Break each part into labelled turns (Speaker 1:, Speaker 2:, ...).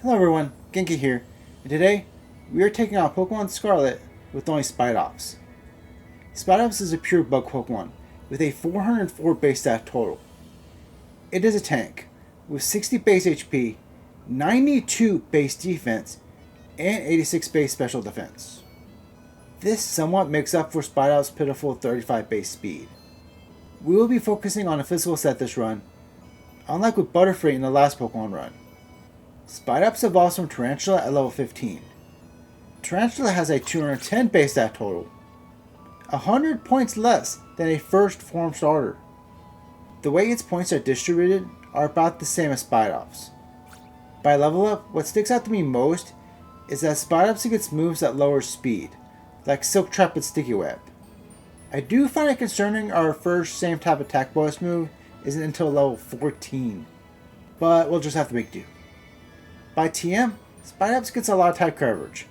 Speaker 1: Hello everyone, Genki here, and today we are taking on Pokemon Scarlet with only Spidops. Spidops is a pure bug Pokemon with a 404 base stat total. It is a tank with 60 base HP, 92 base defense, and 86 base special defense. This somewhat makes up for Spidops' pitiful 35 base speed. We will be focusing on a physical set this run, unlike with Butterfree in the last Pokemon run. Spidops evolves from Tarantula at level 15. Tarantula has a 210 base stat total, 100 points less than a first form starter. The way its points are distributed are about the same as Spidops. By level up, what sticks out to me most is that Spidops gets moves that lower speed, like Silk Trap and Sticky Web. I do find it concerning our first same type attack bonus move isn't until level 14, but we'll just have to make do. By TM, Spidops gets a lot of type coverage.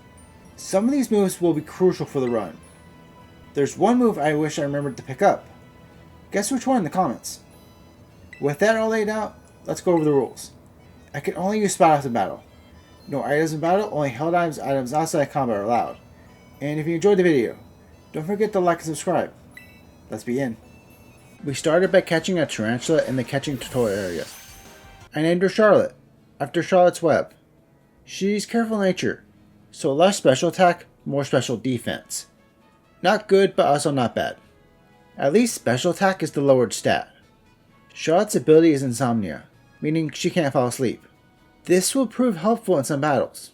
Speaker 1: Some of these moves will be crucial for the run. There's one move I wish I remembered to pick up. Guess which one in the comments? With that all laid out, let's go over the rules. I can only use Spidops in battle. No items in battle, only held items outside combat are allowed. And if you enjoyed the video, don't forget to like and subscribe. Let's begin. We started by catching a Tarantula in the catching tutorial area. I named her Charlotte, after Charlotte's Web. She's careful in nature, so less special attack, more special defense. Not good, but also not bad. At least special attack is the lowered stat. Charlotte's ability is insomnia, meaning she can't fall asleep. This will prove helpful in some battles.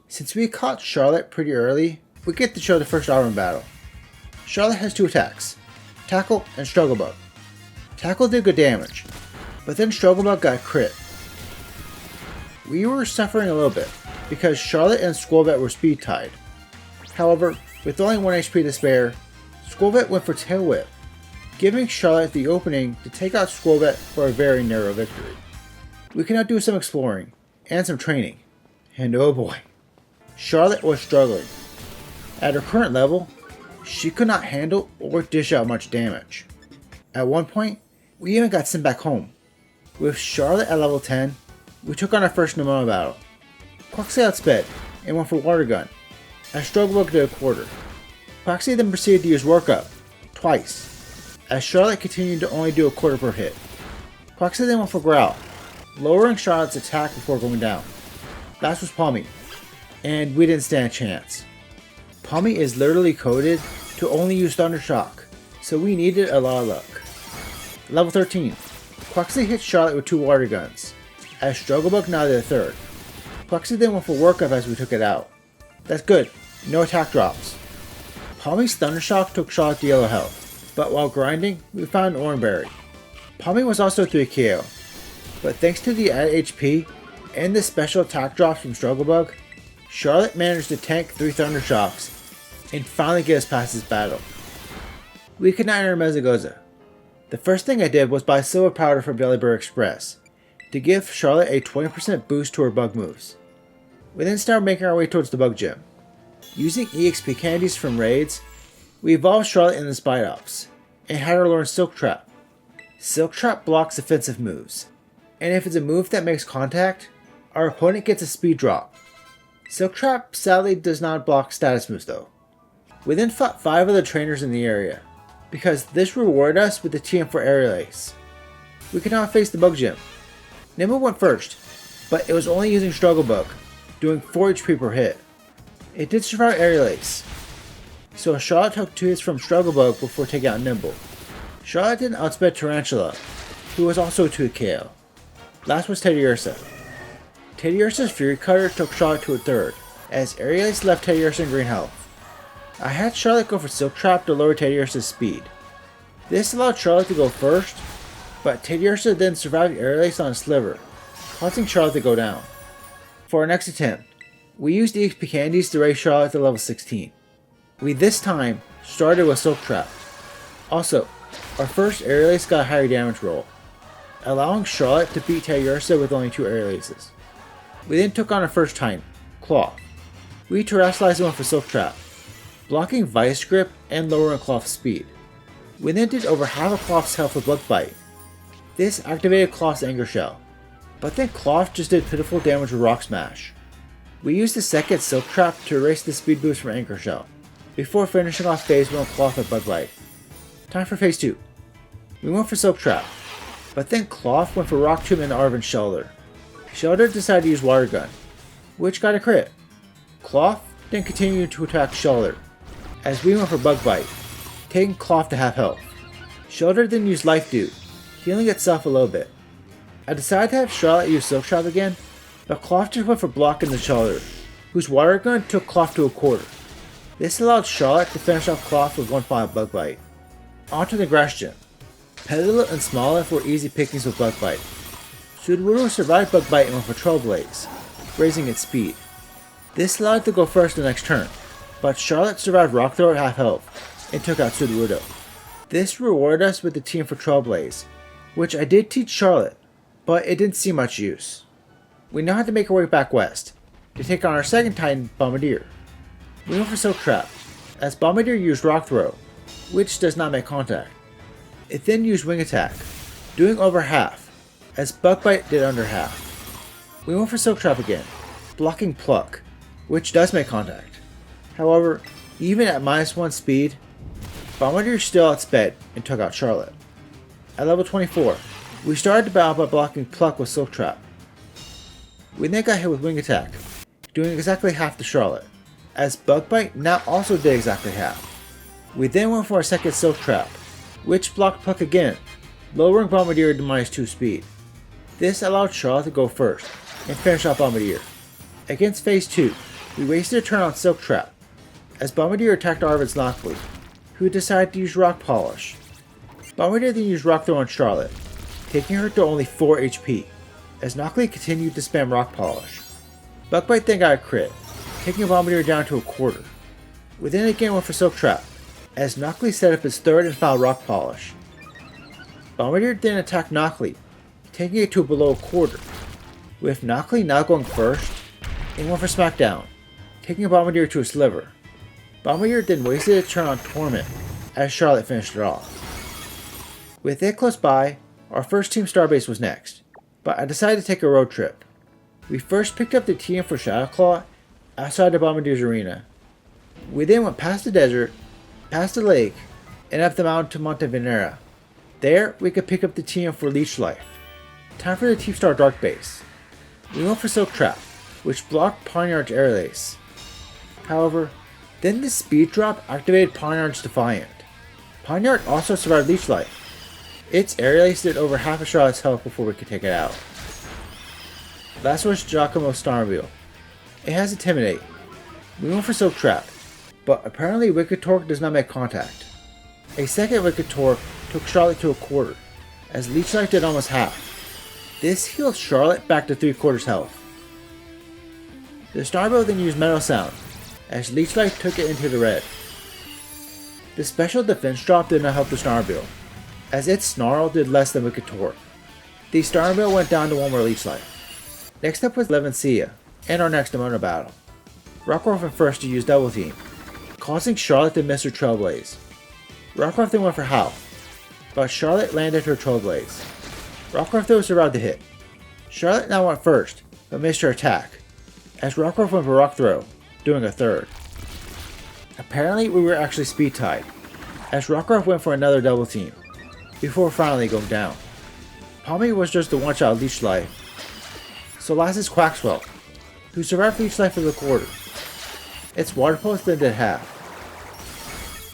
Speaker 1: Since we caught Charlotte pretty early, we get to show the first item battle. Charlotte has two attacks, Tackle and Struggle Bug. Tackle did good damage, but then Struggle Bug got crit. We were suffering a little bit, because Charlotte and Squirvet were speed tied. However, with only 1 HP to spare, Squirvet went for Tail Whip, giving Charlotte the opening to take out Squirvet for a very narrow victory. We can now do some exploring, and some training, and oh boy, Charlotte was struggling. At her current level, she could not handle or dish out much damage. At one point, we even got sent back home. With Charlotte at level 10, we took on our first Nemona battle. Quaxly outsped and went for Water Gun, as Struggle Bug did a quarter. Quaxly then proceeded to use Work Up, twice, as Charlotte continued to only do a quarter per hit. Quaxly then went for Growl, lowering Charlotte's attack before going down. Last was Palmy, and we didn't stand a chance. Palmy is literally coded to only use Thunder Shock, so we needed a lot of luck. Level 13, Quaxly hit Charlotte with 2 Water Guns, as Struggle Bug now did a third. Quaxly then went for Work Up as we took it out. That's good, no attack drops. Palmy's Thunder Shock took Charlotte to yellow health, but while grinding, we found Oranberry. Palmy was also 3 KO, but thanks to the added HP and the special attack drops from Struggle Bug, Charlotte managed to tank 3 Thunder Shocks and finally get us past this battle. We could not enter Mezagoza. The first thing I did was buy Silver Powder from Delibird Express to give Charlotte a 20% boost to her bug moves. We then started making our way towards the bug gym. Using EXP candies from raids, we evolved Charlotte into Spidops and had her learn Silk Trap. Silk Trap blocks offensive moves, and if it's a move that makes contact, our opponent gets a speed drop. Silk Trap sadly does not block status moves though. We then fought 5 other trainers in the area, because this rewarded us with the TM for Aerial Ace. We could now face the bug gym. Nimble went first, but it was only using Struggle Bug, doing 4 HP per hit. It did survive Aerial Ace, so Charlotte took 2 hits from Struggle Bug before taking out Nimble. Charlotte then outsped Tarantula, who was also 2 KO. Last was Teddiursa. Teddiursa's Fury Cutter took Charlotte to a third, as Aerial Ace left Teddiursa in green health. I had Charlotte go for Silk Trap to lower Teddiursa's speed. This allowed Charlotte to go first, but Teddiursa then survived Aerial Ace on a Sliver, causing Charlotte to go down. For our next attempt, we used EXP candies to raise Charlotte to level 16. We this time started with Silk Trap. Also, our first Aerial Ace got a higher damage roll, allowing Charlotte to beat Teddiursa with only 2 Aerial Aces. We then took on our first Titan, Claw. We terrestrialized one for Silk Trap, blocking Vice Grip and lowering Claw's speed. We then did over half of Claw's health with Bug Bite. This activated Claw's Anger Shell, but then Cloth just did pitiful damage with Rock Smash. We used the second Silk Trap to erase the speed boost from Anchor Shell, before finishing off Phase 1 Cloth with Bug Bite. Time for Phase 2. We went for Silk Trap, but then Cloth went for Rock Tomb and Arven's Shelter. Shelter decided to use Water Gun, which got a crit. Cloth then continued to attack Shelter, as we went for Bug Bite, taking Cloth to half health. Shelter then used Life Dew, healing itself a little bit. I decided to have Charlotte use Silk Trap again, but Cloth just went for blocking the Shelter, whose Water Gun took Cloth to a quarter. This allowed Charlotte to finish off Cloth with one final Bug Bite. Onto the Grass Gym. Petalip and Smoliv were easy pickings with Bug Bite. Sudowoodo survived Bug Bite and went for Trailblaze, raising its speed. This allowed it to go first the next turn, but Charlotte survived Rock Throw at half health and took out Sudowoodo. This rewarded us with the team for Trailblaze, which I did teach Charlotte, but it didn't see much use. We now had to make our way back west to take on our second Titan, Bombardier. We went for Silk Trap, as Bombardier used Rock Throw, which does not make contact. It then used Wing Attack, doing over half, as Bug Bite did under half. We went for Silk Trap again, blocking Pluck, which does make contact. However, even at -1 speed, Bombardier still outsped and took out Charlotte. At level 24, we started the battle by blocking Pluck with Silk Trap. We then got hit with Wing Attack, doing exactly half to Charlotte, as Bug Bite now also did exactly half. We then went for our second Silk Trap, which blocked Pluck again, lowering Bombardier to -2 speed. This allowed Charlotte to go first and finish off Bombardier. Against Phase 2, we wasted a turn on Silk Trap, as Bombardier attacked Arven's Knockley, who decided to use Rock Polish. Bombardier then used Rock Throw on Charlotte, taking her to only 4 HP, as Knockley continued to spam Rock Polish. Bug Bite then got a crit, taking Bombardier down to a quarter. We then again went for Silk Trap, as Knockley set up his third and final Rock Polish. Bombardier then attacked Knockley, taking it to below a quarter, with Knockley now going first, and went for Smackdown, taking Bombardier to a sliver. Bombardier then wasted a turn on Torment, as Charlotte finished it off. With it close by, our first Team Starbase was next, but I decided to take a road trip. We first picked up the TM for Shadowclaw outside the Bombardier's arena. We then went past the desert, past the lake, and up the mountain to Monte Venera. There, we could pick up the TM for Leech Life. Time for the Team Star Dark Base. We went for Silk Trap, which blocked Pawniard's Air Lace. However, then the speed drop activated Pawniard's Defiant. Pawniard also survived Leech Life. Its Air Lace did over half a Charlotte's health before we could take it out. Last was Giacomo's Snarmobile. It has Intimidate. We went for Silk Trap, but apparently Wicked Torque does not make contact. A second Wicked Torque took Charlotte to a quarter, as Leech Life did almost half. This healed Charlotte back to 3/4 health. The Snarmobile then used Metal Sound, as Leech Life took it into the red. The special defense drop did not help the Snarmobile, as its Snarl did less than Wicked Torque. The Snarmobile went down to 1 more Leech Life. Next up was Levencia, and our next Demona battle. Rockruff went first to use Double Team, causing Charlotte to miss her Trailblaze. Rockruff then went for Howl, but Charlotte landed her Trailblaze. Rockruff though survived the hit. Charlotte now went first, but missed her attack, as Rockruff went for Rock Throw, doing a third. Apparently we were actually speed tied, as Rockruff went for another Double Team, before finally going down. Palmy was just a one-shot Leech Life, so last is Quaxwell, who survived Leech Life for the quarter. Its Water Pulse then did half.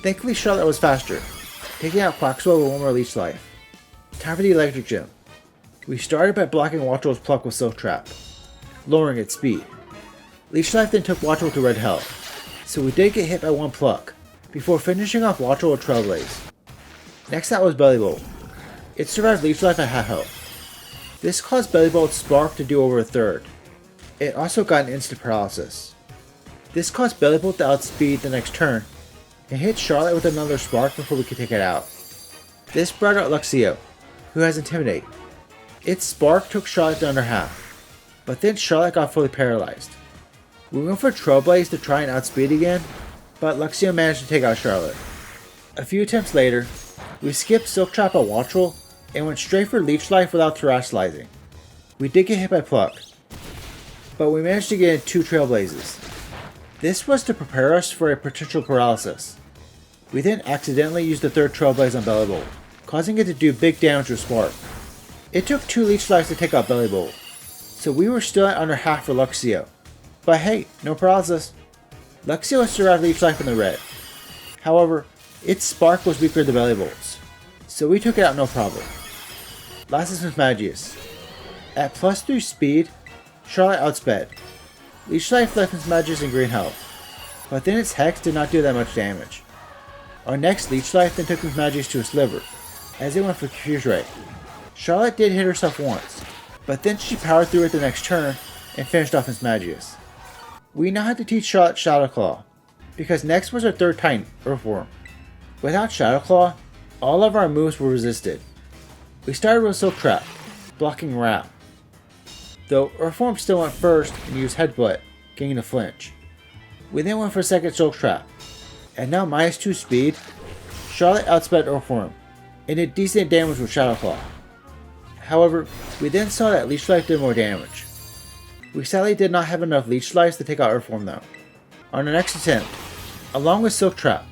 Speaker 1: Thankfully Charlotte was faster, taking out Quaxwell with 1 more Leech Life. Time for the Electric Gym. We started by blocking Watchwell's Pluck with Silk Trap, lowering its speed. Leech Life then took Watchwell to red health, so we did get hit by 1 Pluck, before finishing off Watchwell with Trailblaze. Next out was Bellybolt. It survived Leech Life at half health. This caused Bellybolt's Spark to do over a third. It also got an instant paralysis. This caused Bellybolt to outspeed the next turn, and hit Charlotte with another Spark before we could take it out. This brought out Luxio, who has Intimidate. Its Spark took Charlotte to under half, but then Charlotte got fully paralyzed. We went for Trailblaze to try and outspeed again, but Luxio managed to take out Charlotte. A few attempts later, we skipped Silk Trap at Watchwell and went straight for Leech Life without terrestrializing. We did get hit by Pluck, but we managed to get in 2 Trailblazes. This was to prepare us for a potential paralysis. We then accidentally used the 3rd Trailblaze on Bellibolt, causing it to do big damage with Spark. It took 2 Leech Lives to take out Bellibolt, so we were still at under half for Luxio. But hey, no paralysis. Luxio survived Leech Life in the red. However, its Spark was weaker than Bellibolt's, so we took it out no problem. Last is Mismagius. At +3 speed, Charlotte outsped. Leech Life left Mismagius in green health, but then its Hex did not do that much damage. Our next Leech Life then took Mismagius to a sliver, as it went for Confuse Ray. Charlotte did hit herself once, but then she powered through it the next turn and finished off Mismagius. We now had to teach Charlotte Shadow Claw, because next was our 3rd Titan, Earthworm. Without Shadow Claw, all of our moves were resisted. We started with Silk Trap, blocking Wrap, though Earthworm still went first and used Headbutt, getting a flinch. We then went for 2nd Silk Trap, and now -2 speed, Charlotte outsped Earthworm, and did decent damage with Shadow Claw. However, we then saw that Leech Life did more damage. We sadly did not have enough Leech Lives to take out Earthworm though. On our next attempt, along with Silk Trap,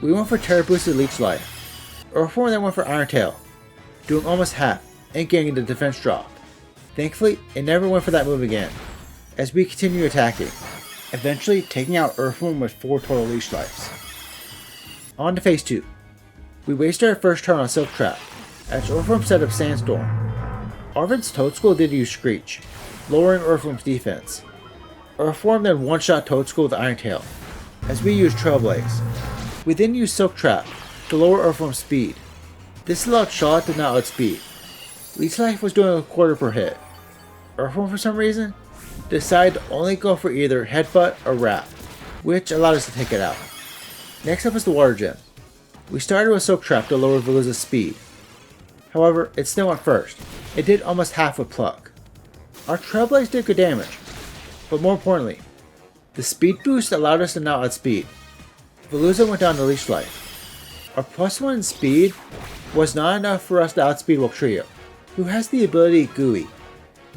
Speaker 1: we went for Terra Boosted Leech Life. Earthworm then went for Iron Tail, doing almost half and getting the defense drop. Thankfully, it never went for that move again, as we continued attacking, eventually taking out Earthworm with 4 total Leech Lives. On to phase 2. We wasted our first turn on Silk Trap, as Earthworm set up Sandstorm. Arvin's Toadskull did use Screech, lowering Earthworm's defense. Earthworm then one-shot Toadskull with Iron Tail, as we used Trailblaze. We then used Silk Trap to lower Earthworm's speed. This allowed Charlotte to not outspeed. Leech Life was doing a quarter per hit. Earthworm, for some reason, decided to only go for either Headbutt or Wrap, which allowed us to take it out. Next up is the Water Gem. We started with Silk Trap to lower Veluza's speed. However, it still went first. It did almost half with Pluck. Our Trailblaze did good damage, but more importantly, the speed boost allowed us to not outspeed. Veluza went down to Leech Life. Our +1 in speed was not enough for us to outspeed Wugtrio, who has the ability Gooey,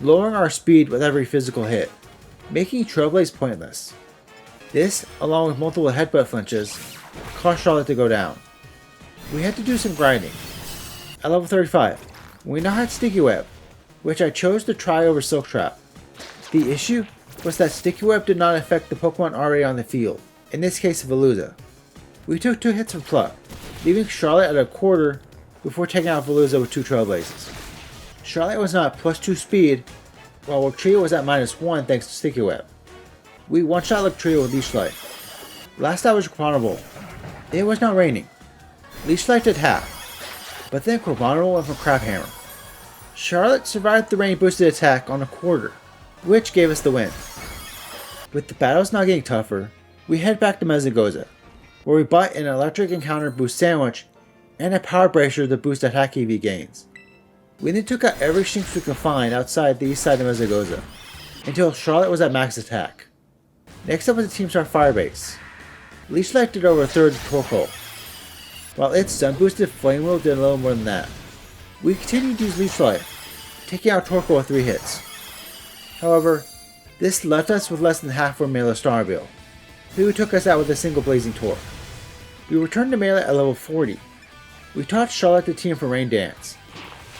Speaker 1: lowering our speed with every physical hit, making Trailblaze pointless. This, along with multiple headbutt flinches, caused Charlotte to go down. We had to do some grinding. At level 35, we now had Sticky Web, which I chose to try over Silk Trap. The issue was that Sticky Web did not affect the Pokemon already on the field, in this case Veluza. We took 2 hits from Pluck, leaving Charlotte at a quarter before taking out Veluza with 2 Trailblazes. Charlotte was now at +2 speed, while Wugtrio was at -1 thanks to Sticky Web. We one-shot Wugtrio with Leech Life. Last out was Quanable. It was now raining. Leech Life did half, but then Quanable went for Crab Hammer. Charlotte survived the rain boosted attack on a quarter, which gave us the win. With the battles now getting tougher, we head back to Mezagoza, where we bought an electric encounter boost sandwich and a power bracer to boost attack EV gains. We then took out every Shinx we could find outside the east side of Mezagoza, until Charlotte was at max attack. Next up was the Team Star Firebase. Leech Life did over a third of Torkoal, while its Sun Boosted Flame Wheel did a little more than that. We continued to use Leech Life, taking out Torkoal with 3 hits. However, this left us with less than half for Melee Starbill, who took us out with a single Blazing Torque. We returned to Melee at level 40. We taught Charlotte the team for Rain Dance,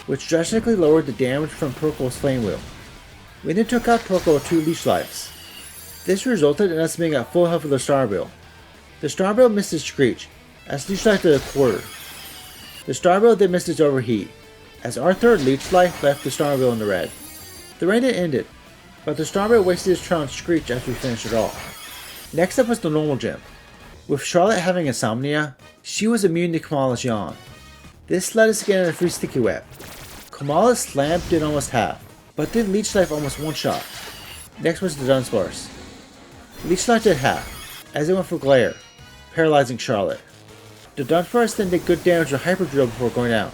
Speaker 1: which drastically lowered the damage from Torkoal's Flame Wheel. We then took out Torkoal with 2 Leech Lives. This resulted in us being at full health with the Starbill. The Starbill missed its Screech, as Leech Life did a quarter. The Starbill then missed its Overheat, as our 3rd Leech Life left the Starbill in the red. The rain then ended, but the Starbill wasted its turn on Screech after we finished it off. Next up was the Normal Gym. With Charlotte having Insomnia, she was immune to Kamala's Yawn. This let us get in a free Sticky Web. Kamala's Slam did almost half, but then Leech Life almost one-shot. Next was the Dunsparce. Leech Life did half, as it went for Glare, paralyzing Charlotte. The Dunsparce then did good damage with Hyper Drill before going down.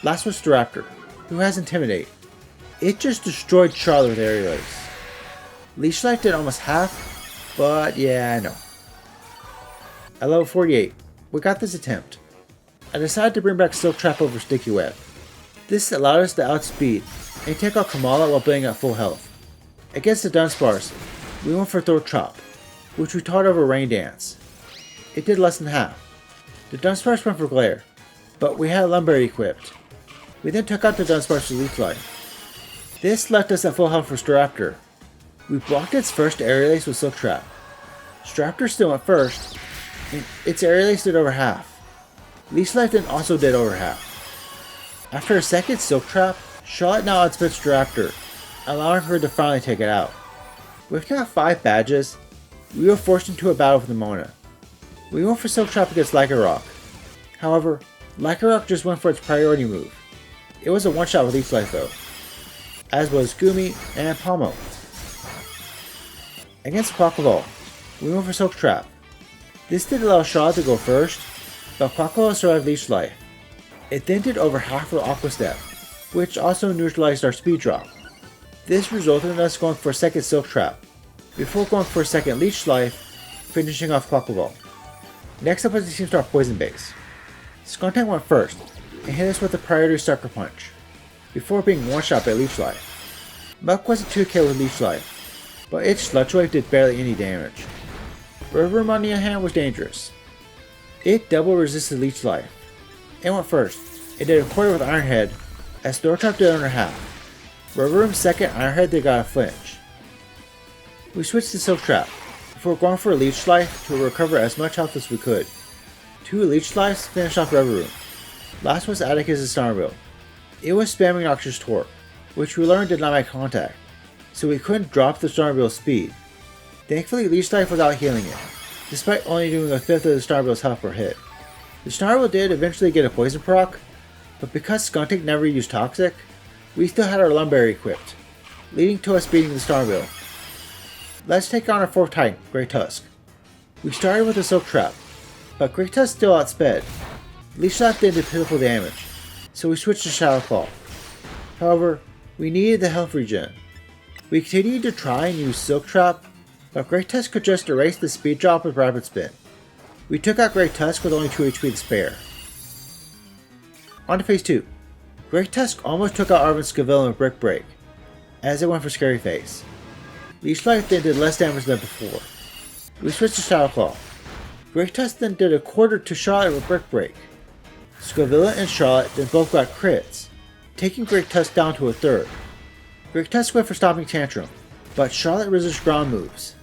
Speaker 1: Last was Staraptor, who has Intimidate. It just destroyed Charlotte with Aerial Ace. Leech Life did almost half, but yeah, I know. At level 48, we got this attempt. I decided to bring back Silk Trap over Sticky Web. This allowed us to outspeed, and take out Kamala while being at full health. Against the Dunsparce, we went for Throat Chop, which we taught over Rain Dance. It did less than half. The Dunsparce went for Glare, but we had Lumberry equipped. We then took out the Dunsparce with Leech Life. This left us at full health for Staraptor. We blocked its first Aerial Ace with Silk Trap. Staraptor still went first, and its Aerial Ace did over half. Leech Life then also did over half. After a second Silk Trap, Charlotte now outspent Staraptor, allowing her to finally take it out. With now 5 badges, we were forced into a battle with the Mona. We went for Silk Trap against Lycanroc. However, Lycanroc just went for its priority move. It was a one-shot with Leech Life though, as was Gumi and Palmo. Against Quaquaval, we went for Silk Trap. This did allow Charlotte to go first, but Quaquaval survived Leech Life. It then did over half of Aqua Step, which also neutralized our speed drop. This resulted in us going for a second Silk Trap, before going for a second Leech Life, finishing off Quaquaval. Next up was the Team Star Poison Base. Skuntank went first, and hit us with a priority Sucker Punch, before being one-shot by Leech Life. Muck was a 2K with Leech Life, but its Sludge Wave did barely any damage. Rivalry on the other hand was dangerous. It double resisted Leech Life. It went first. It did a quarter with Iron Head, as Throat Trap did under half. Rivalry's second Iron Head they got a flinch. We switched to Silk Trap, before going for a Leech Life to recover as much health as we could. 2 Leech Lives finished off Rivalry. Last was Atticus' Snarl. It was spamming Noxious Torque, which we learned did not make contact, so we couldn't drop the Snarl's speed. Thankfully, Leech Life was out healing it, despite only doing a fifth of the Snarl's health per hit. The Snarl did eventually get a poison proc, but because Skuntank never used Toxic, we still had our Lumberry equipped, leading to us beating the Snarl. Let's take on our 4th Titan, Great Tusk. We started with a Silk Trap, but Great Tusk still outsped. Leech Life did pitiful damage, so we switched to Shadow Claw. However, we needed the health regen. We continued to try and use Silk Trap, but Great Tusk could just erase the speed drop with Rapid Spin. We took out Great Tusk with only 2 HP to spare. On to phase 2. Great Tusk almost took out Arvin Scavilla with Brick Break, as it went for Scary Face. Leech Life then did less damage than before. We switched to Shadow Claw. Great Tusk then did a quarter to Charlotte with Brick Break. Scavilla and Charlotte then both got crits, taking Great Tusk down to a third. Great Tusk went for Stomping Tantrum, but Charlotte resisted ground moves.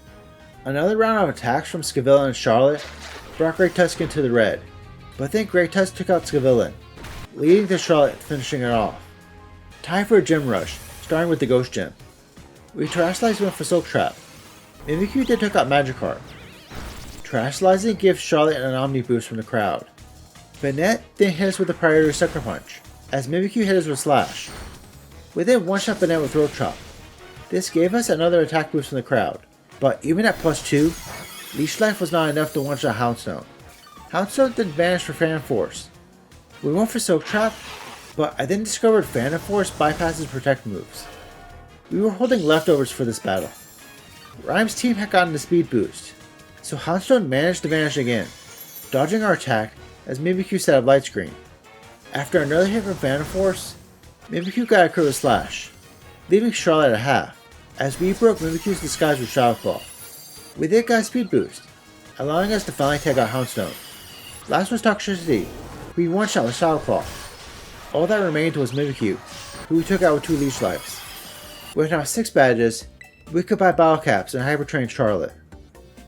Speaker 1: Another round of attacks from Scavilla and Charlotte brought Great Tusk into the red, but then Great Tusk took out Scavilla, leading to Charlotte finishing it off. Time for a Gym Rush, starting with the Ghost Gym. We Terastallized went for Silk Trap. Mimikyu then took out Magikarp. Terastallizing gives Charlotte an Omni boost from the crowd. Banette then hit us with a priority Sucker Punch, as Mimikyu hit us with Slash. We then one-shot Banette with Throat Chop. This gave us another attack boost from the crowd, but even at +2, Leech Life was not enough to one-shot Houndstone. Houndstone then vanished for Phantom Force. We went for Silk Trap, but I then discovered Phantom Force bypasses Protect moves. We were holding leftovers for this battle. Rhyme's team had gotten the speed boost, so Houndstone managed to vanish again, dodging our attack as Mimikyu set up Light Screen. After another hit from Phantom Force, Mimikyu got a crit with Slash, leaving Charlotte at half, as we broke Mimikyu's disguise with Shadow Claw. We then got a speed boost, allowing us to finally take out Houndstone. Last was Toxicity, who we one-shot with Shadow Claw. All that remained was Mimikyu, who we took out with 2 Leech Lives. With now 6 badges, we could buy Battle Caps and Hyper Train Charlotte.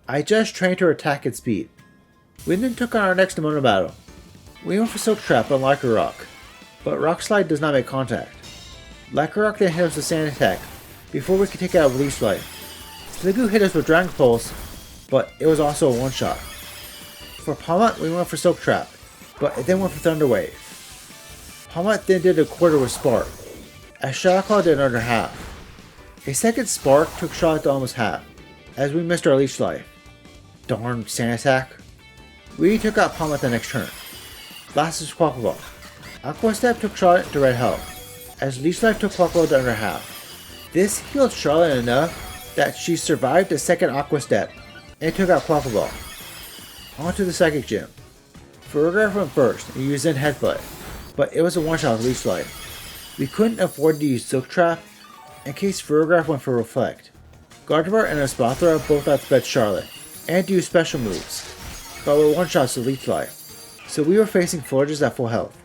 Speaker 1: I just trained her attack and speed. We then took on our next Demona battle. We went for Silk Trap on Lycanroc, but Rock Slide does not make contact. Lycanroc then hit us with Sand Attack, before we could take it out with Leech Life. Sliggoo hit us with Dragon Pulse, but it was also a one-shot. For Palmot, we went for Silk Trap, but it then went for Thunder Wave. Palmot then did a quarter with Spark, as Shadow Claw did under half. A second Spark took Charlotte to almost half, as we missed our Leech Life. Darn Sand Attack. We took out Palmot the next turn. Last is Quaquaval. Aqua Step took Charlotte to red health, as Leech Life took Quaquaval to under half. This healed Charlotte enough that she survived a second Aqua Step and took out Quaquaval. On to the Psychic Gym. Ferrograph went first and used in Headbutt, but it was a one-shot with Leech Life. We couldn't afford to use Silk Trap in case Ferrograph went for Reflect. Gardevoir and Espathra both outsped Charlotte, and used special moves, but were one-shots to Leech Life, so we were facing Forges at full health.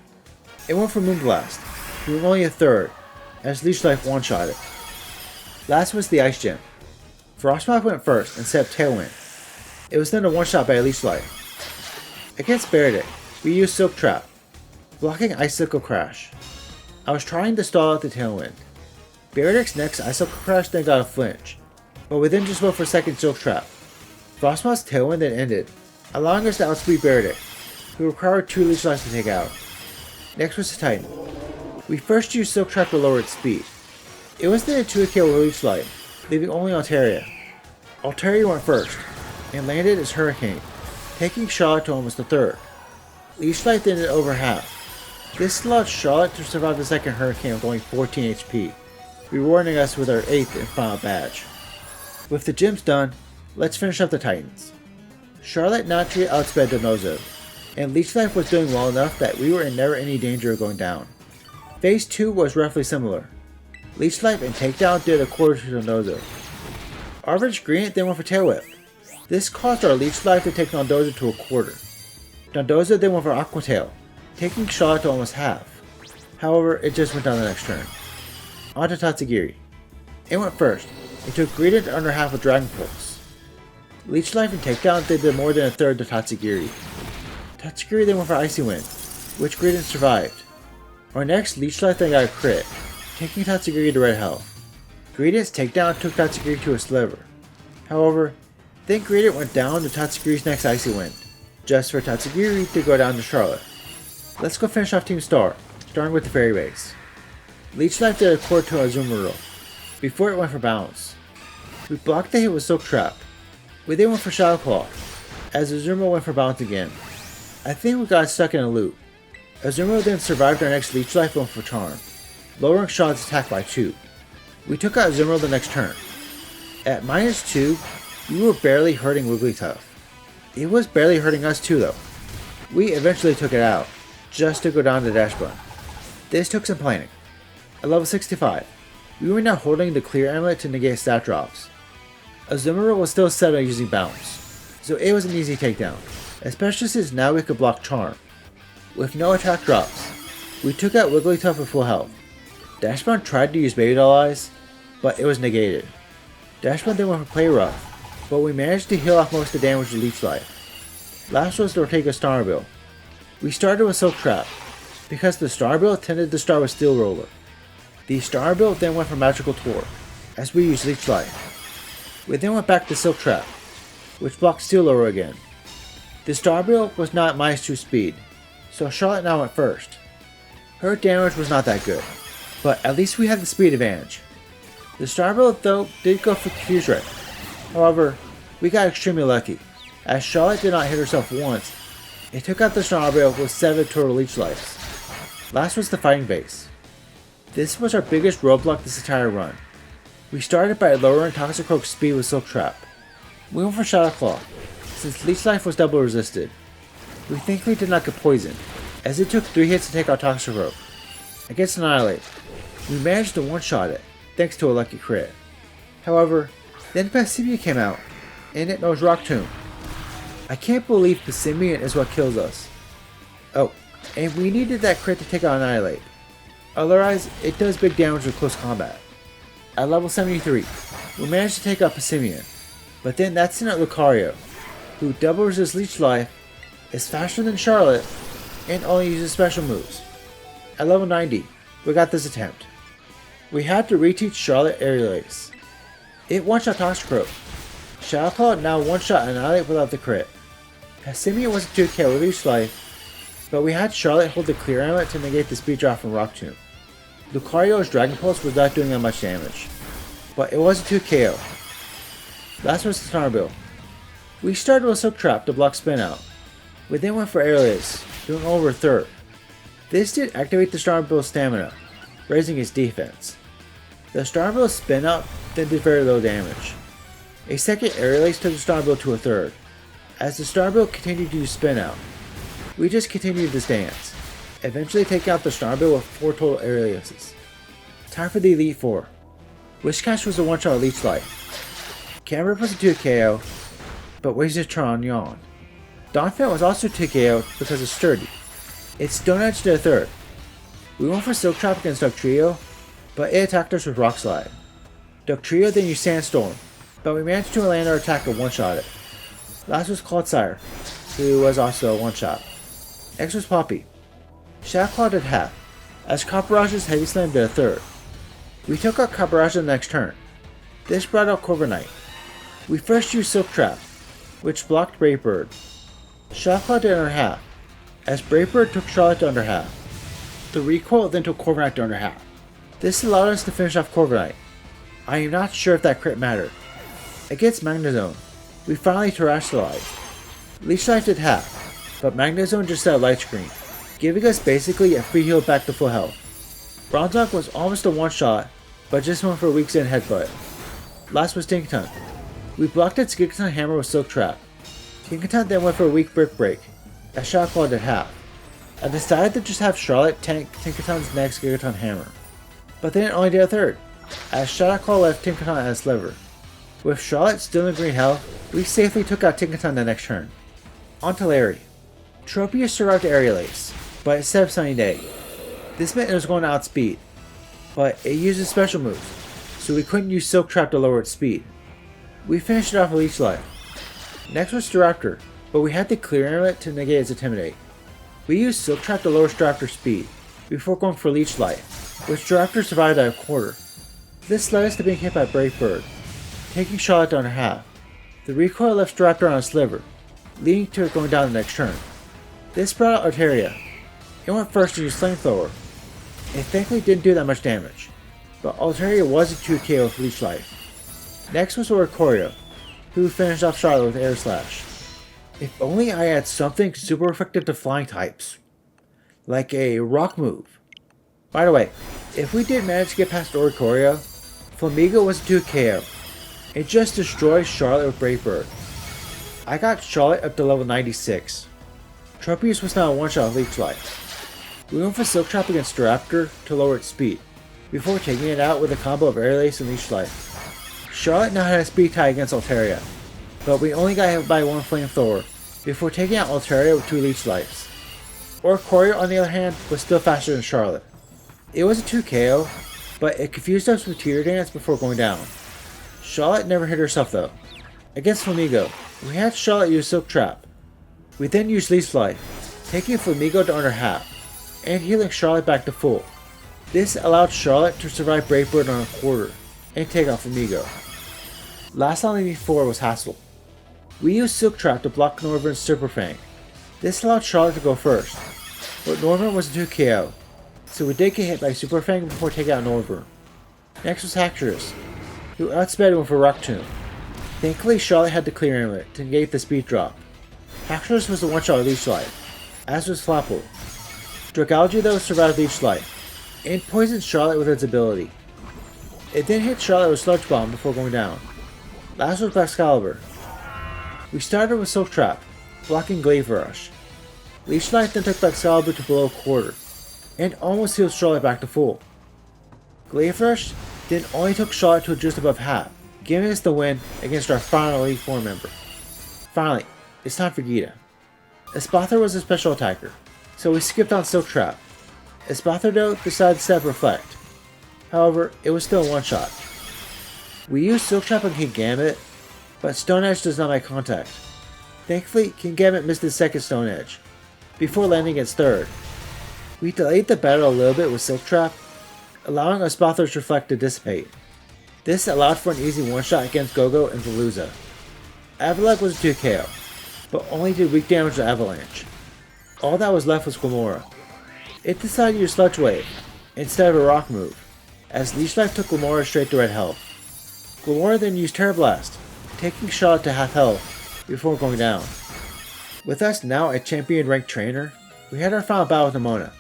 Speaker 1: It went for Moonblast, doing only a third, as Leech Life one-shot it. Last was the Ice Gem. Frostmouth went first and set up Tailwind. It was then a one-shot by Leech Life. Against Beardick, we used Silk Trap, blocking Icicle Crash. I was trying to stall out the Tailwind. Beardick's next Icicle Crash then got a flinch, but we then just went for second Silk Trap. Frostmouth's Tailwind then ended, allowing us to outspeed Beardick, who required 2 Leech Lives to take out. Next was the Titan. We first used Silk Trap to lower its speed. It was then a 2-KO with Leech Life, leaving only Altaria. Altaria went first, and landed as Hurricane, taking Charlotte to almost a third. Leech Life then did over half. This allowed Charlotte to survive the second Hurricane with only 14 HP, rewarding us with our 8th and final badge. With the gyms done, let's finish up the Titans. Charlotte naturally outsped Donozo, and Leech Life was doing well enough that we were in never any danger of going down. Phase 2 was roughly similar. Leech Life and Takedown did a quarter to Donozo. Average Green then went for Tail Whip. This caused our Leech Life to take Dondozo to a quarter. Dondozo then went for Aqua Tail, taking Charlotte to almost half. However, it just went down the next turn. On to Tatsugiri. It went first. It took Greedent to under half with Dragon Pulse. Leech Life and Takedown did more than a third to Tatsugiri. Tatsugiri then went for Icy Wind, which Greedent survived. Our next Leech Life then got a crit, taking Tatsugiri to red health. Greedent's Takedown took Tatsugiri to a sliver. However, then Greedent went down to Tatsugiri's next Icy Wind, just for Tatsugiri to go down to Charlotte. Let's go finish off Team Star, starting with the Fairy Base. Leech Life did a quarter to Azumarill, before it went for Bounce. We blocked the hit with Silk Trap. We then went for Shadow Claw, as Azumarill went for Bounce again. I think we got stuck in a loop. Azumarill then survived our next Leech Life going for Charm, lowering Charlotte's attack by 2. We took out Azumarill the next turn. At -2, we were barely hurting Wigglytuff. It was barely hurting us too though. We eventually took it out, just to go down to Dash Button. This took some planning. At level 65, we were now holding the Clear Amulet to negate stat drops. Azumarill was still set on using Bounce, so it was an easy takedown, especially since now we could block Charm. With no attack drops, we took out Wigglytuff with full health. Dashbound tried to use Baby Doll Eyes, but it was negated. Dashbound then went for Play Rough, but we managed to heal off most of the damage with Leech Life. Last was the Ortega Starbill. We started with Silk Trap, because the Starbill tended to start with Steel Roller. The Starbill then went for Magical Tour, as we used Leech Life. We then went back to Silk Trap, which blocked Steel Roller again. The Starbill was not at -2 speed, so Charlotte now went first. Her damage was not that good, but at least we had the speed advantage. The Starbill though did go for Confuse Ray. However, we got extremely lucky, as Charlotte did not hit herself once. It took out the Starbill with 7 total Leech Lives. Last was the Fighting Base. This was our biggest roadblock this entire run. We started by lowering Toxicroak's speed with Silk Trap. We went for Shadow Claw, since Leech Life was double resisted. We thankfully did not get poisoned, as it took 3 hits to take out Toxicroak. Against Annihilate, we managed to one-shot it, thanks to a lucky crit. However, then Passimian came out, and it knows Rock Tomb. I can't believe Passimian is what kills us. Oh, and we needed that crit to take out Annihilate. Otherwise, it does big damage with close combat. At level 73, we managed to take out Passimian, but then that sent out Lucario, who doubles his Leech Life, is faster than Charlotte, and only uses special moves. At level 90, we got this attempt. We had to reteach Charlotte Aerial Ace. It one-shot Toxicroak. Shadow Claw now one-shot Annihilate without the crit. Passimian was a 2-KO with Leech Life, but we had Charlotte hold the Clear Amulet to negate the speed drop from Rock Tomb. Lucario's Dragon Pulse was not doing that much damage, but it was a 2-KO. Last was the Snarbill. We started with Silk Trap to block Spin Out. We then went for Aerial Ace, doing over a third. This did activate the Starbill's stamina, raising its defense. The Starbill's Spin Out then did very low damage. A second Aerial Ace took the Starbill to a third. As the Starbill continued to use Spin Out, we just continued this dance, eventually taking out the Starbill with 4 total Aerial Aces. Time for the Elite Four. Whiscash was a one-shot Leech Life. Camera was a 2 KO, but wasted turn on Yawn. Donphan was also 2 KO because of Sturdy. Its Stone Edge did a third. We went for Silk Trap against Dugtrio, but it attacked us with Rock Slide. Dugtrio then used Sandstorm, but we managed to land our attack and one-shot it. Last was Clodsire, who was also a one-shot. Next was Poppy. Shadow Claw did half, as Copperage's Heavy Slam did a third. We took out Copperage the next turn. This brought out Corviknight. We first used Silk Trap, which blocked Brave Bird. Shadow Claw did under half, as Brave Bird took Charlotte to under half. The recoil then took Corviknight to under half. This allowed us to finish off Corviknight. I am not sure if that crit mattered. Against Magnezone, we finally terrestrialized. Leech Life did half, but Magnezone just set a light screen, giving us basically a free heal back to full health. Bronzong was almost a one-shot, but just went for a weak Zen headbutt. Last was Tinkaton. We blocked its Gigaton Hammer with Silk Trap. Tinkaton then went for a weak Brick Break, as Shadow Claw did half. I decided to just have Charlotte tank Tinkaton's next Gigaton Hammer. But then it only did a third, as Shadow Claw left Tinkaton at its liver. With Charlotte still in green health, we safely took out Tinkaton the next turn. On to Larry. Tropius survived Aerial Ace, but instead of Sunny Day. This meant it was going to outspeed, but it used a special move, so we couldn't use Silk Trap to lower its speed. We finished it off with Leech Life. Next was Staraptor, but we had to clear Amulet to negate its Intimidate. We used Silk Trap to lower Staraptor's speed, before going for Leech Life, which Staraptor survived at a quarter. This led us to being hit by Brave Bird, taking Charlotte down to half. The recoil left Staraptor on its liver, leading to it going down the next turn. This brought out Altaria. It went first to use Flamethrower. It thankfully didn't do that much damage, but Altaria was a 2 KO with Leech Life. Next was Oricorio, who finished off Charlotte with Air Slash. If only I had something super effective to flying types, like a rock move. By the way, if we did manage to get past Oricorio, Flamigo was a 2 KO. It just destroyed Charlotte with Brave Bird. I got Charlotte up to level 96. Tropius was now a one-shot with Leech Life. We went for Silk Trap against Staraptor to lower its speed, before taking it out with a combo of Air Lace and Leech Life. Charlotte now had a speed tie against Altaria, but we only got hit by one Flamethrower, before taking out Altaria with 2 Leech Lives. Oricorio, on the other hand, was still faster than Charlotte. It was a 2 KO, but it confused us with Tear Dance before going down. Charlotte never hit herself though. Against Flamigo, we had Charlotte use Silk Trap. We then used Leech Life, taking Flamigo to under half, and healing Charlotte back to full. This allowed Charlotte to survive Brave Bird on a quarter, and take out Flamigo. Last on the Elite Four was Hassel. We used Silk Trap to block Norvern's Super Fang. This allowed Charlotte to go first, but Norvern was a 2 KO, so we did get hit by Super Fang before taking out Norvern. Next was Haxorus, who outsped him with a Rock Tomb. Thankfully, Charlotte had to clear Amulet to negate the speed drop. Haxorus was a one-shot Leech Life, as was Flapple. Dragalge though survived Leech Life, and poisoned Charlotte with its ability. It then hit Charlotte with Sludge Bomb before going down. Last was Excalibur. We started with Silk Trap, blocking Glaive Rush. Leech Life then took Excalibur to below a quarter, and almost healed Charlotte back to full. Glaive Rush then only took Charlotte to just above half, giving us the win against our final Elite Four member. Finally, it's time for Gita. Espathar was a special attacker, so we skipped on Silk Trap. Espathar though decided to step Reflect. However, it was still a one-shot. We used Silk Trap on King Gambit, but Stone Edge does not make contact. Thankfully, King Gambit missed his second Stone Edge, before landing its third. We delayed the battle a little bit with Silk Trap, allowing Espathar's Reflect to dissipate. This allowed for an easy one-shot against Gogo and Veluza. Avalanche was a 2 KO, but only did weak damage to Avalanche. All that was left was Glamora. It decided to use Sludge Wave, instead of a rock move, as Leech Life took Glamora straight to red health. Glamora then used Terra Blast, taking Charlotte to half health, before going down. With us now a champion ranked trainer, we had our final battle with Nemona.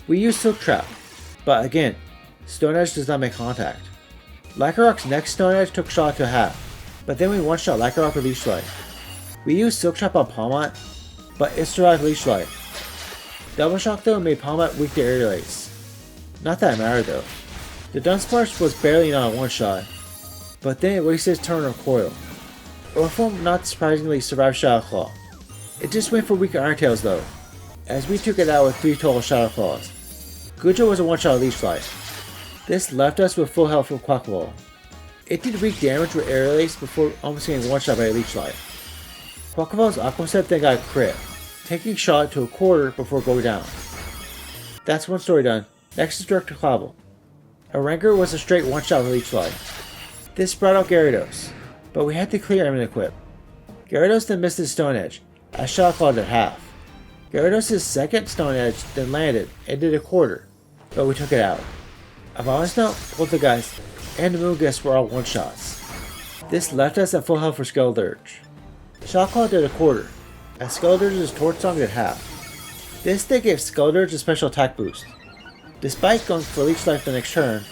Speaker 1: We used Silk Trap, but again, Stone Edge does not make contact. Lycanroc's next Stone Edge took Charlotte to half, but then we one-shot Lycanroc with Leech Life. We used Silk Trap on Palmot, but it survived Leech Life. Double Shock though made Palmot weak to Aerial Ace. Not that it mattered though. The Dunsparce was barely on a one-shot, but then it wasted its turn on Coil. Orphle not surprisingly survived Shadow Claw. It just went for weaker Iron Tails though, as we took it out with 3 total Shadow Claws. Gujo was a one-shot Leech Life. This left us with full health with Quackball. It did weak damage with Aerial Ace before almost getting one-shot by a Leech Life. Quackball's Aqua Step then got a crit, taking shot to a quarter before going down. That's one story done. Next is Director Clavel. Oranger was a straight one-shot with Leech Life. This brought out Gyarados, but we had to clear him and equip. Gyarados then missed his Stone Edge, as Shadow Claw did half. Gyarados' second Stone Edge then landed and did a quarter, but we took it out. Avalanche Note, Poltergeist, and Moongus were all one-shots. This left us at full health for Skeldurge. Shadow Claw did a quarter, as Skeldurge's Torch Song did half. This then gave Skeldurge a special attack boost. Despite going for Leech Life the next turn,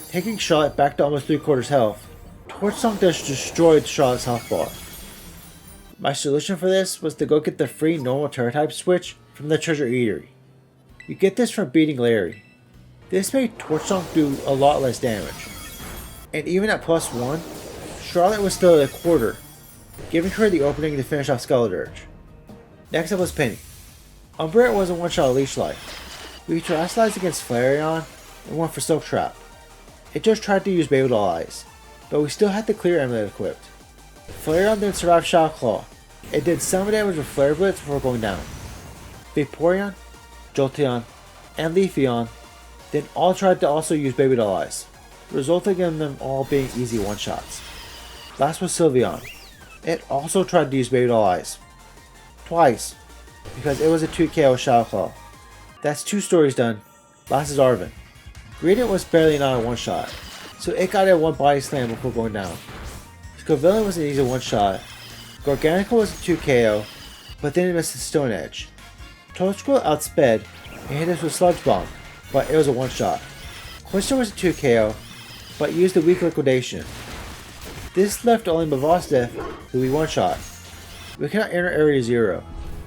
Speaker 1: taking Charlotte back to almost 3/4 health, Torch Song just destroyed Charlotte's health bar. My solution for this was to go get the free normal Terra type switch from the Treasure Eatery. You get this from beating Larry. This made Torch Song do a lot less damage. And even at +1, Charlotte was still at a quarter, giving her the opening to finish off Skeldurge. Next up was Penny. Umbreon was a one-shot Leech Life. We terrestrialized against Flareon and went for Silk Trap. It just tried to use Baby Doll Eyes, but we still had the clear Amulet equipped. Flareon then survived Shadow Claw. It did some damage with Flare Blitz before going down. Vaporeon, Jolteon, and Leafeon then all tried to also use Baby Doll Eyes, resulting in them all being easy one-shots. Last was Sylveon. It also tried to use Baby Doll Eyes. Twice, because it was a 2 KO Shadow Claw. That's 2 stories done. Last is Arven. Greedent was barely not a one-shot, so it got a 1 body slam before going down. Scovillain was an easy one-shot. Garganacl was a 2 KO, but then it missed the Stone Edge. Toadsquirrel outsped and hit us with Sludge Bomb, but it was a one-shot. Quinster was a 2 KO, but used the weak Liquidation. This left only Mavosdef, who we one-shot. We cannot enter Area 0.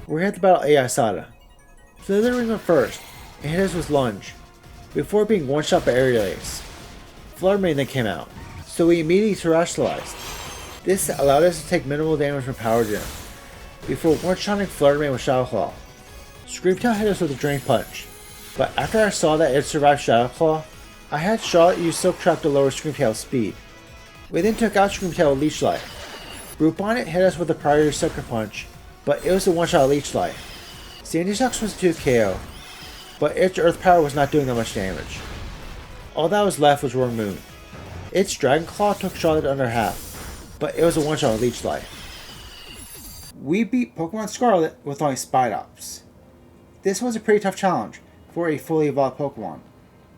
Speaker 1: We had to battle AI Sada. Slytherin went first and hit us with Lunge, before being one-shot by Aerial Ace. Fluttermane then came out, so we immediately terrestrialized. This allowed us to take minimal damage from Power Gem, before one-shotting Fluttermane with Shadow Claw. Screamtail hit us with a Drain Punch, but after I saw that it survived Shadow Claw, I had Charlotte use Silk Trap to lower Screamtail's speed. We then took out Screamtail with Leech Life. Groupon hit us with a Priority Sucker Punch, but it was a one-shot Leech Life. Sandyshox was a 2 KO, but its Earth Power was not doing that much damage. All that was left was Roaring Moon. Its Dragon Claw took Charlotte under half, but it was a one-shot Leech Life. We beat Pokemon Scarlet with only Spidops. This was a pretty tough challenge for a fully evolved Pokemon,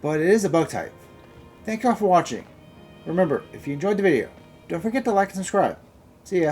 Speaker 1: but it is a bug type. Thank you all for watching. Remember, if you enjoyed the video, don't forget to like and subscribe. See ya!